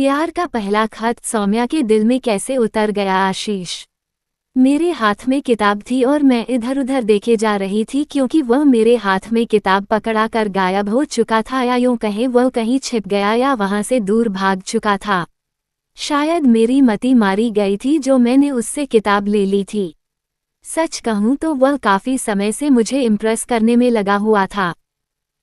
प्यार का पहला खत सौम्या के दिल में कैसे उतर गया आशीष। मेरे हाथ में किताब थी और मैं इधर उधर देखे जा रही थी क्योंकि वह मेरे हाथ में किताब पकड़ा कर गायब हो चुका था, या यूं कहें वह कहीं छिप गया या वहां से दूर भाग चुका था। शायद मेरी मति मारी गई थी जो मैंने उससे किताब ले ली थी। सच कहूं तो वह काफी समय से मुझे इम्प्रेस करने में लगा हुआ था,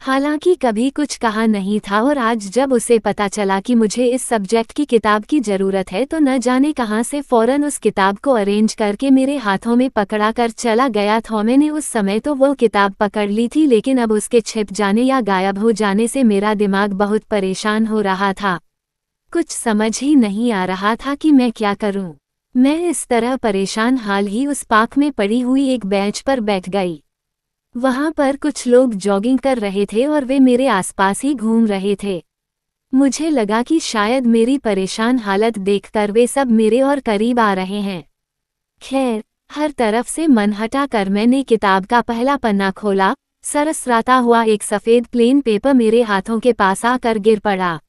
हालांकि कभी कुछ कहा नहीं था, और आज जब उसे पता चला कि मुझे इस सब्जेक्ट की किताब की ज़रूरत है तो न जाने कहां से फ़ौरन उस किताब को अरेंज करके मेरे हाथों में पकड़ा कर चला गया था। मैंने उस समय तो वो किताब पकड़ ली थी, लेकिन अब उसके छिप जाने या गायब हो जाने से मेरा दिमाग बहुत परेशान हो रहा था। कुछ समझ ही नहीं आ रहा था कि मैं क्या करूं। मैं इस तरह परेशान हाल ही उस पार्क में पड़ी हुई एक बेंच पर बैठ गई। वहां पर कुछ लोग जॉगिंग कर रहे थे और वे मेरे आसपास ही घूम रहे थे। मुझे लगा कि शायद मेरी परेशान हालत देखकर वे सब मेरे और करीब आ रहे हैं। खैर, हर तरफ से मन हटा कर मैंने किताब का पहला पन्ना खोला। सरसराता हुआ एक सफ़ेद प्लेन पेपर मेरे हाथों के पास आकर गिर पड़ा।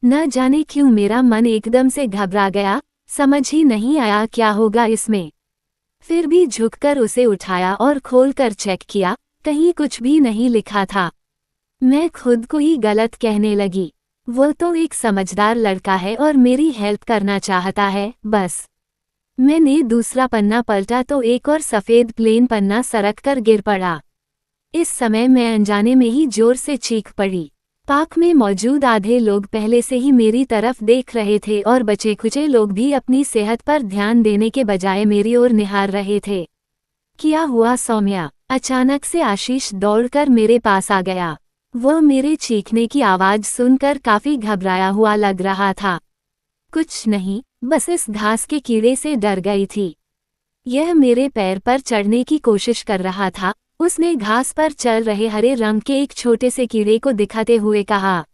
न जाने क्यों मेरा मन एकदम से घबरा गया, समझ ही नहीं आया क्या होगा इसमें। फिर भी झुककर उसे उठाया और खोलकर चेक किया, कहीं कुछ भी नहीं लिखा था। मैं खुद को ही गलत कहने लगी। वो तो एक समझदार लड़का है और मेरी हेल्प करना चाहता है, बस। मैंने दूसरा पन्ना पलटा तो एक और सफ़ेद प्लेन पन्ना सरक कर गिर पड़ा। इस समय मैं अनजाने में ही जोर से चीख पड़ी। पार्क में मौजूद आधे लोग पहले से ही मेरी तरफ देख रहे थे और बचे खुचे लोग भी अपनी सेहत पर ध्यान देने के बजाय मेरी ओर निहार रहे थे। क्या हुआ सौम्या? अचानक से आशीष दौड़कर मेरे पास आ गया। वह मेरे चीखने की आवाज़ सुनकर काफ़ी घबराया हुआ लग रहा था। कुछ नहीं, बस इस घास के कीड़े से डर गई थी। यह मेरे पैर पर चढ़ने की कोशिश कर रहा था। उसने घास पर चल रहे हरे रंग के एक छोटे से कीड़े को दिखाते हुए कहा,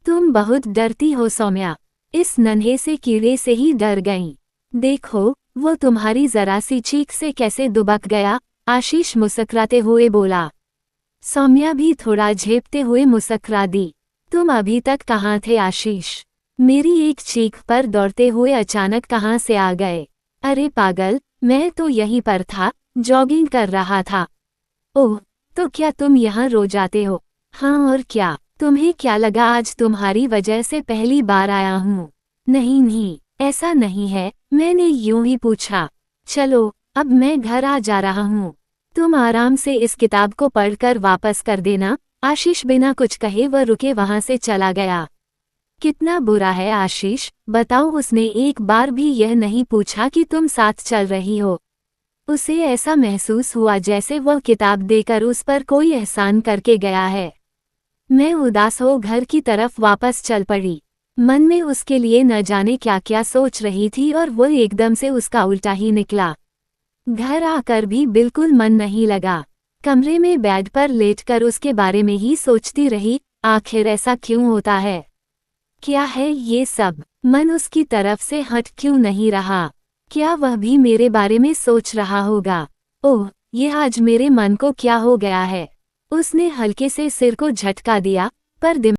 तुम बहुत डरती हो सौम्या। इस नन्हे से कीड़े से ही डर गईं। देखो, वो तुम्हारी जरा सी चीख से कैसे दुबक गया, आशीष मुस्कुराते हुए बोला। सौम्या भी थोड़ा झेपते हुए मुस्कुरा दी। तुम अभी तक कहाँ थे आशीष? मेरी एक चीख पर दौड़ते हुए अचानक कहाँ से आ गए? अरे पागल, मैं तो यहीं पर था, जॉगिंग कर रहा था। ओह, तो क्या तुम यहाँ रोज आते हो? हाँ और क्या, तुम्हें क्या लगा आज तुम्हारी वजह से पहली बार आया हूँ? नहीं नहीं, ऐसा नहीं है, मैंने यूं ही पूछा। चलो, अब मैं घर आ जा रहा हूँ। तुम आराम से इस किताब को पढ़कर वापस कर देना। आशीष बिना कुछ कहे वह रुके वहां से चला गया। कितना बुरा है आशीष, बताओ। उसने एक बार भी यह नहीं पूछा कि तुम साथ चल रही हो। उसे ऐसा महसूस हुआ जैसे वह किताब देकर उस पर कोई एहसान करके गया है। मैं उदास हो घर की तरफ वापस चल पड़ी। मन में उसके लिए न जाने क्या क्या सोच रही थी और वो एकदम से उसका उल्टा ही निकला। घर आकर भी बिल्कुल मन नहीं लगा। कमरे में बेड पर लेटकर उसके बारे में ही सोचती रही, आखिर ऐसा क्यों होता है? क्या है ये सब? मन उसकी तरफ से हट क्यों नहीं रहा? क्या वह भी मेरे बारे में सोच रहा होगा? ओह, यह आज मेरे मन को क्या हो गया है? उसने हल्के से सिर को झटका दिया, पर